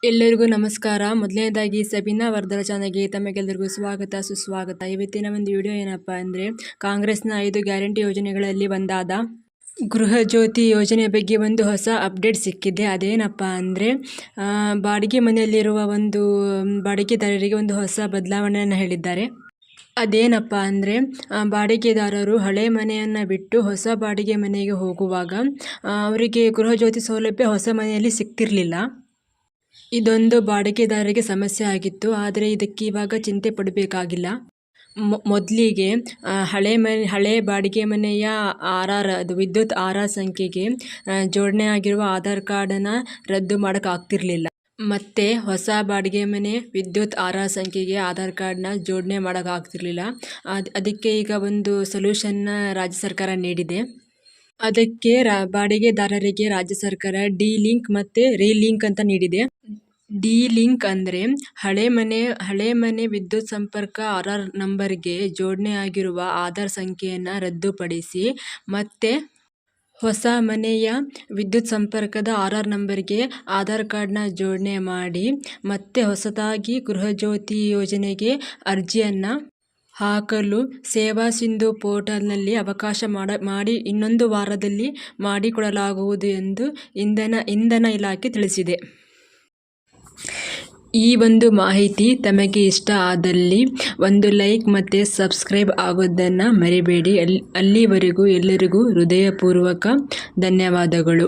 ಎಲ್ಲರಿಗೂ ನಮಸ್ಕಾರ. ಮೊದಲನೇದಾಗಿ ಸಬಿನಾ ವರ್ಧರ ಚಾನಲ್ಗೆ ತಮಗೆಲ್ಲರಿಗೂ ಸ್ವಾಗತ ಸುಸ್ವಾಗತ. ಇವತ್ತಿನ ಒಂದು ವಿಡಿಯೋ ಏನಪ್ಪ ಅಂದರೆ, ಕಾಂಗ್ರೆಸ್ನ 5 ಗ್ಯಾರಂಟಿ ಯೋಜನೆಗಳಲ್ಲಿ ಒಂದಾದ ಗೃಹ ಜ್ಯೋತಿ ಯೋಜನೆ ಬಗ್ಗೆ ಒಂದು ಹೊಸ ಅಪ್ಡೇಟ್ ಸಿಕ್ಕಿದೆ. ಅದೇನಪ್ಪ ಅಂದರೆ, ಬಾಡಿಗೆ ಮನೆಯಲ್ಲಿರುವ ಬಾಡಿಗೆದಾರರಿಗೆ ಒಂದು ಹೊಸ ಬದಲಾವಣೆಯನ್ನು ಹೇಳಿದ್ದಾರೆ. ಅದೇನಪ್ಪ ಅಂದರೆ, ಬಾಡಿಗೆದಾರರು ಹಳೆ ಮನೆಯನ್ನು ಬಿಟ್ಟು ಹೊಸ ಬಾಡಿಗೆ ಮನೆಗೆ ಹೋಗುವಾಗ ಅವರಿಗೆ ಗೃಹ ಜ್ಯೋತಿ ಸೌಲಭ್ಯ ಹೊಸ ಮನೆಯಲ್ಲಿ ಸಿಗ್ತಿರಲಿಲ್ಲ. ಇದೊಂದು ಬಾಡಿಗೆದಾರರಿಗೆ ಸಮಸ್ಯೆ ಆಗಿತ್ತು. ಆದರೆ ಇದಕ್ಕೆ ಇವಾಗ ಚಿಂತೆ ಪಡಬೇಕಾಗಿಲ್ಲ. ಮೊದಲಿಗೆ ಹಳೆ ಬಾಡಿಗೆ ಮನೆಯ ಅದು ವಿದ್ಯುತ್ ಆರ್ ಸಂಖ್ಯೆಗೆ ಜೋಡಣೆ ಆಗಿರುವ ಆಧಾರ್ ಕಾರ್ಡನ್ನು ರದ್ದು ಮಾಡೋಕ್ಕಾಗ್ತಿರ್ಲಿಲ್ಲ. ಮತ್ತು ಹೊಸ ಬಾಡಿಗೆ ಮನೆ ವಿದ್ಯುತ್ ಆರ್ ಸಂಖ್ಯೆಗೆ ಆಧಾರ್ ಕಾರ್ಡ್ನ ಜೋಡಣೆ ಮಾಡೋಕ್ಕಾಗ್ತಿರ್ಲಿಲ್ಲ. ಅದಕ್ಕೆ ಈಗ ಒಂದು ಸೊಲ್ಯೂಷನ್ನ ರಾಜ್ಯ ಸರ್ಕಾರ ನೀಡಿದೆ. ಅದಕ್ಕೆ ಬಾಡಿಗೆದಾರರಿಗೆ ರಾಜ್ಯ ಸರ್ಕಾರ ಡಿ-ಲಿಂಕ್ ಮತ್ತು ರೀ-ಲಿಂಕ್ ಅಂತ ನೀಡಿದೆ. ಡಿ-ಲಿಂಕ್ ಅಂದರೆ ಹಳೆ ಮನೆ ವಿದ್ಯುತ್ ಸಂಪರ್ಕ ಆರ್ ನಂಬರ್ಗೆ ಜೋಡಣೆ ಆಗಿರುವ ಆಧಾರ್ ಸಂಖ್ಯೆಯನ್ನು ರದ್ದುಪಡಿಸಿ, ಮತ್ತು ಹೊಸ ಮನೆಯ ವಿದ್ಯುತ್ ಸಂಪರ್ಕದ ಆರ್ ನಂಬರ್ಗೆ ಆಧಾರ್ ಕಾರ್ಡ್ನ ಜೋಡಣೆ ಮಾಡಿ, ಮತ್ತೆ ಹೊಸದಾಗಿ ಗೃಹಜ್ಯೋತಿ ಯೋಜನೆಗೆ ಅರ್ಜಿಯನ್ನು ಹಾಕಲು ಸೇವಾ ಸಿಂಧು ಪೋರ್ಟಲ್ನಲ್ಲಿ ಅವಕಾಶ ಮಾಡಿ 1 ವಾರದಲ್ಲಿ ಮಾಡಿಕೊಡಲಾಗುವುದು ಎಂದು ಇಂಧನ ಇಲಾಖೆ ತಿಳಿಸಿದೆ. ಈ ಒಂದು ಮಾಹಿತಿ ತಮಗೆ ಇಷ್ಟ ಆದಲ್ಲಿ ಒಂದು ಲೈಕ್ ಮತ್ತು ಸಬ್ಸ್ಕ್ರೈಬ್ ಆಗೋದನ್ನು ಮರಿಬೇಡಿ. ಅಲ್ಲಿವರೆಗೂ ಎಲ್ಲರಿಗೂ ಹೃದಯಪೂರ್ವಕ ಧನ್ಯವಾದಗಳು.